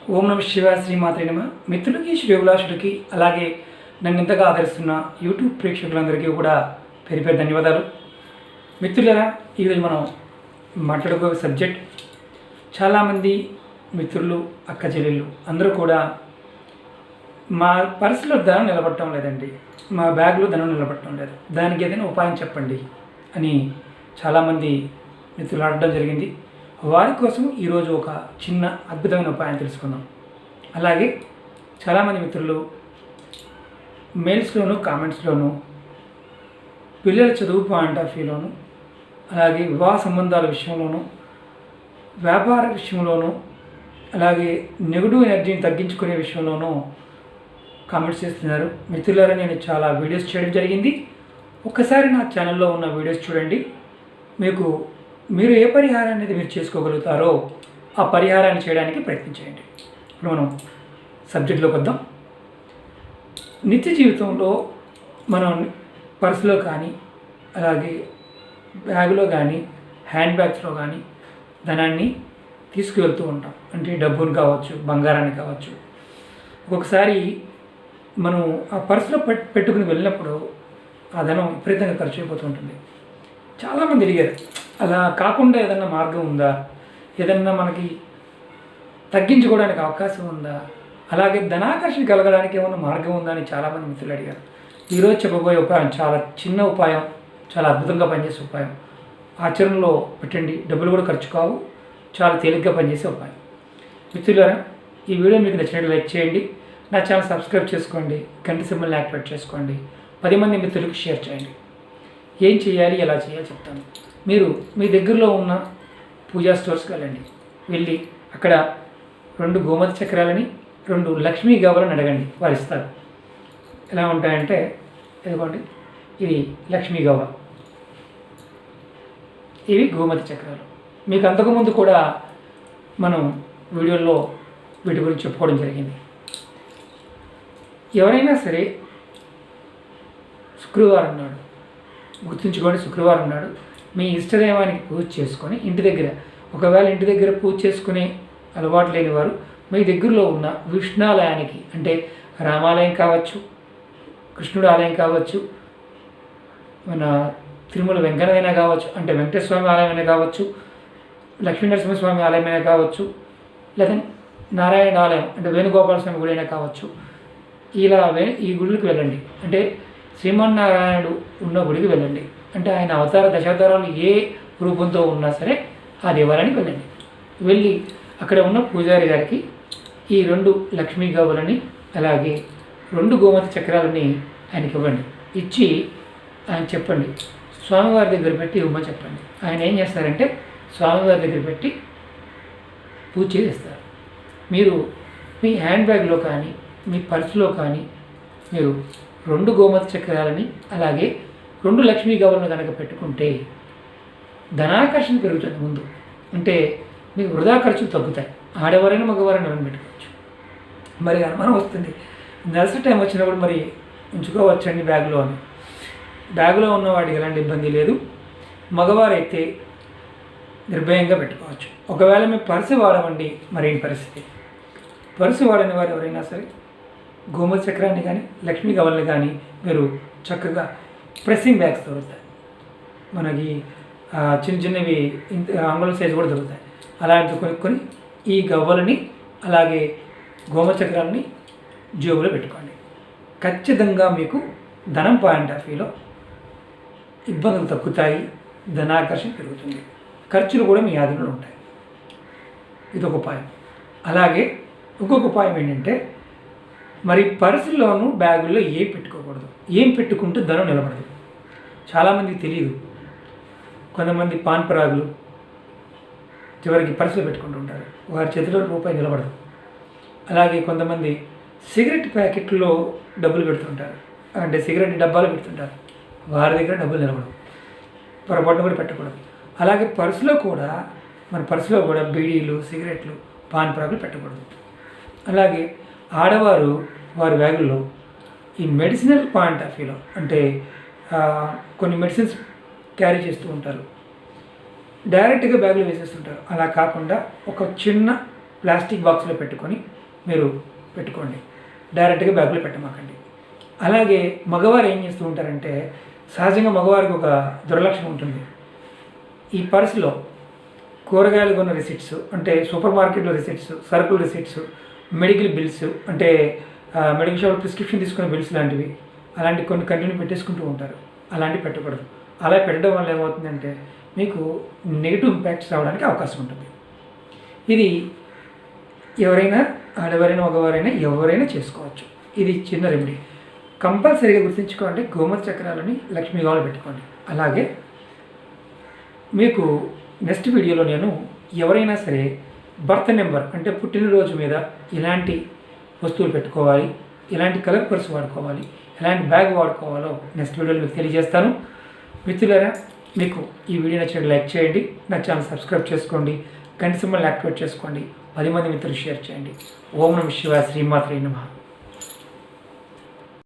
ఓం నమ శివాయ శ్రీమాత్రే నమ. మిత్రులకి శ్రేయోభిలాషులకి అలాగే నన్ను ఇంతగా ఆదరిస్తున్న యూట్యూబ్ ప్రేక్షకులందరికీ కూడా పేరు పేరు ధన్యవాదాలు. మిత్రులారా, ఈరోజు మనం మాట్లాడుకోే సబ్జెక్ట్, చాలామంది మిత్రులు అక్క చెల్లెళ్ళు అందరూ కూడా మా పర్సులో ధనం నిలబడటం లేదండి, మా బ్యాగ్లో ధనం నిలబడటం లేదు, దానికి ఏదైనా ఉపాయం చెప్పండి అని చాలామంది మిత్రులు అడగడం జరిగింది. వారి కోసం ఈరోజు ఒక చిన్న అద్భుతమైన ఉపాయం తెలుసుకుందాం. అలాగే చాలామంది మిత్రులు మెయిల్స్లోను కామెంట్స్లోను పిల్లల చదువు పాయింట్ ఆఫ్ వ్యూలోను, అలాగే వివాహ సంబంధాల విషయంలోను, వ్యాపార విషయంలోను, అలాగే నెగటివ్ ఎనర్జీని తగ్గించుకునే విషయంలోనూ కామెంట్స్ చేస్తున్నారు. మిత్రులారా, నేను చాలా వీడియోస్ చేయడం జరిగింది. ఒక్కసారి నా ఛానల్లో ఉన్న వీడియోస్ చూడండి. మీరు ఏ పరిహారం అనేది మీరు చేసుకోగలుగుతారో ఆ పరిహారాన్ని చేయడానికి ప్రయత్నించండి. ఇప్పుడు మనం సబ్జెక్ట్లోకి వద్దాం. నిత్య జీవితంలో మనం పర్సులో కానీ, అలాగే బ్యాగులో కానీ, హ్యాండ్ బ్యాగ్స్లో కానీ ధనాన్ని తీసుకువెళ్తూ ఉంటాం. అంటే డబ్బును కావచ్చు, బంగారాన్ని కావచ్చు. ఒక్కొక్కసారి మనం ఆ పర్సులో పెట్టుకుని వెళ్ళినప్పుడు ఆ ధనం విపరీతంగా ఖర్చు అయిపోతూ ఉంటుంది. చాలామంది అడిగారు, అలా కాకుండా ఏదన్నా మార్గం ఉందా, ఏదన్నా మనకి తగ్గించుకోవడానికి అవకాశం ఉందా, అలాగే ధనాకర్షణ కలగడానికి ఏమన్నా మార్గం ఉందా అని చాలామంది మిత్రులు అడిగారు. ఈరోజు చెప్పబోయే ఉపాయం చాలా చిన్న ఉపాయం, చాలా అద్భుతంగా పనిచేసే ఉపాయం. ఆచరణలో పెట్టండి, డబ్బులు కూడా ఖర్చు కావు, చాలా తేలిగ్గా పనిచేసే ఉపాయం. మిత్రులారా, ఈ వీడియో మీకు నచ్చినట్టు లైక్ చేయండి, నా ఛానల్ సబ్స్క్రైబ్ చేసుకోండి, గంట సింబల్ని యాక్టివేట్ చేసుకోండి, 10 మంది మిత్రులకు షేర్ చేయండి. ఏం చేయాలి, ఎలా చేయాలి చెప్తాను. మీరు మీ దగ్గరలో ఉన్న పూజా స్టోర్స్కి వెళ్ళి అక్కడ 2 గోమతి చక్రాలని, 2 లక్ష్మీ గవ్వలను అడగండి, వారు ఇస్తారు. ఎలా ఉంటాయంటే, ఇదిగోండి, ఇది లక్ష్మీ గవ్వ, ఇవి గోమతి చక్రాలు. మీకు అంతకుముందు కూడా మనం వీడియోలో వీటి గురించి చెప్పుకోవడం జరిగింది. ఎవరైనా సరే శుక్రవారం నాడు, గుర్తుంచుకోండి, శుక్రవారం నాడు మీ ఇష్టదైవానికి పూజ చేసుకొని ఇంటి దగ్గర, ఒకవేళ ఇంటి దగ్గర పూజ చేసుకునే అలవాటు లేని వారు మీ దగ్గరలో ఉన్న విష్ణాలయానికి, అంటే రామాలయం కావచ్చు, కృష్ణుడు ఆలయం కావచ్చు, మన తిరుమల వెంకన్నదైనా కావచ్చు, అంటే వెంకటేశ్వర స్వామి ఆలయమైనా కావచ్చు, లక్ష్మీనరసింహస్వామి ఆలయమైనా కావచ్చు, లేదా నారాయణ ఆలయం అంటే వేణుగోపాల స్వామి గుడి అయినా కావచ్చు. ఇలా ఈ గుడికి వెళ్ళండి. అంటే శ్రీమన్నారాయణుడు ఉన్న గుడికి వెళ్ళండి. అంటే ఆయన అవతార దశావతారాలు ఏ రూపంతో ఉన్నా సరే ఆ దేవాలయానికి వెళ్ళండి. వెళ్ళి అక్కడ ఉన్న పూజారి గారికి ఈ 2 లక్ష్మీ గవ్వలని, అలాగే 2 గోమతి చక్రాలని ఆయనకి ఇవ్వండి. ఇచ్చి ఆయన చెప్పండి, స్వామివారి దగ్గర పెట్టి ఇవ్వమని చెప్పండి. ఆయన ఏం చేస్తారంటే స్వామివారి దగ్గర పెట్టి పూజ చేస్తారు. మీరు మీ హ్యాండ్ బ్యాగ్లో కానీ, మీ పర్సులో కానీ మీరు 2 గోమతి చక్రాలని, అలాగే 2 లక్ష్మీ గవ్వలను కనుక పెట్టుకుంటే ధనాకర్షణ పెరుగుతుంది. ముందు అంటే మీకు వృధా ఖర్చులు తగ్గుతాయి. ఆడవారైనా మగవారైనా ఎవరైనా పెట్టుకోవచ్చు. మరి అనుమానం వస్తుంది, నర్సరీ టైం వచ్చినప్పుడు మరి ఉంచుకోవచ్చండి బ్యాగ్లో అని. బ్యాగ్లో ఉన్నవాడికి ఎలాంటి ఇబ్బంది లేదు, మగవారైతే నిర్భయంగా పెట్టుకోవచ్చు. ఒకవేళ మీ పర్సు వాడమండి, మరేం పరిస్థితి? పర్సు వాడని వారు ఎవరైనా సరే గోమతి చక్రాన్ని కానీ, లక్ష్మీ గవ్వల్ని కానీ మీరు చక్కగా ప్రెస్సింగ్ బ్యాగ్స్ దొరుకుతాయి. మనకి చిన్న చిన్నవి అంగుళం సైజు కూడా దొరుకుతాయి. అలాంటివి కొనుక్కొని ఈ గవ్వలని, అలాగే గోమతి చక్రాలని జేబులో పెట్టుకోండి. ఖచ్చితంగా మీకు ధనం పాయింట్ ఆఫ్ వ్యూలో ఇబ్బందులు తగ్గుతాయి, ధనాకర్షణ పెరుగుతుంది, ఖర్చులు కూడా మీ ఆధీనంలో ఉంటాయి. ఇదొక ఉపాయం. అలాగే ఇంకొక ఉపాయం ఏంటంటే, మరి పర్సుల్లోనూ బ్యాగుల్లో ఏం పెట్టుకోకూడదు. ఏం పెట్టుకుంటే ధనం నిలబడదు. చాలామందికి తెలియదు. కొంతమంది పాన్ పరాగులు చివరికి పర్సులో పెట్టుకుంటుంటారు, వారి చేతిలో రూపాయి నిలబడదు. అలాగే కొంతమంది సిగరెట్ ప్యాకెట్లో డబ్బులు పెడుతుంటారు, అంటే సిగరెట్ డబ్బాలు పెడుతుంటారు, వారి దగ్గర డబ్బులు నిలబడవు. పొరపాటున కూడా పెట్టకూడదు. అలాగే మన పర్సులో కూడా బీడీలు, సిగరెట్లు, పాన్ పరాగులు పెట్టకూడదు. అలాగే ఆడవారు వారి బ్యాగుల్లో ఈ మెడిసినల్ పాయింట్ ఆఫ్ వ్యూలో, అంటే కొన్ని మెడిసిన్స్ క్యారీ చేస్తూ ఉంటారు, డైరెక్ట్గా బ్యాగులో వేసేస్తుంటారు. అలా కాకుండా ఒక చిన్న ప్లాస్టిక్ బాక్స్లో పెట్టుకొని మీరు పెట్టుకోండి, డైరెక్ట్గా బ్యాగ్లో పెట్టమాకండి. అలాగే మగవారు ఏం చేస్తూ ఉంటారంటే, సహజంగా మగవారికి ఒక దుర్లక్షణం ఉంటుంది. ఈ పర్సులో కూరగాయలు కొన్న రిసిప్ట్స్, అంటే సూపర్ మార్కెట్లో రిసిప్ట్స్, సరుకుల రిసిప్ట్స్, మెడికల్ బిల్స్, అంటే మెడికల్ షాప్ ప్రిస్క్రిప్షన్ తీసుకునే బిల్స్ లాంటివి, అలాంటి కొన్ని కంటిన్యూ పెట్టేసుకుంటూ ఉంటారు. అలాంటివి పెట్టకూడదు. అలా పెట్టడం వల్ల ఏమవుతుందంటే మీకు నెగిటివ్ ఇంపాక్ట్స్ రావడానికి అవకాశం ఉంటుంది. ఇది ఎవరైనా, ఆడవారైనా మగవారైనా ఎవరైనా చేసుకోవచ్చు. ఇది చిన్న రెమెడీ. కంపల్సరీగా గుర్తుంచుకోండి, గోమత చక్రాలని లక్ష్మీ గోమలు పెట్టుకోండి. అలాగే మీకు నెక్స్ట్ వీడియోలో నేను ఎవరైనా సరే బర్త్ నెంబర్, అంటే పుట్టినరోజు మీద ఎలాంటి వస్తువులు పెట్టుకోవాలి, ఎలాంటి కలర్ పర్స్ వాడుకోవాలి, ఎలాంటి బ్యాగ్ వాడుకోవాలో నెక్స్ట్ వీడియోలో మీకు తెలియజేస్తాను. మిత్రులారా, మీకు ఈ వీడియో నచ్చినట్టు లైక్ చేయండి, నా ఛానల్ సబ్స్క్రైబ్ చేసుకోండి, గంట సింబల్ని యాక్టివేట్ చేసుకోండి, 10 మంది మిత్రులు షేర్ చేయండి. ఓం నమః శివాయ, శ్రీమాత్రే నమః.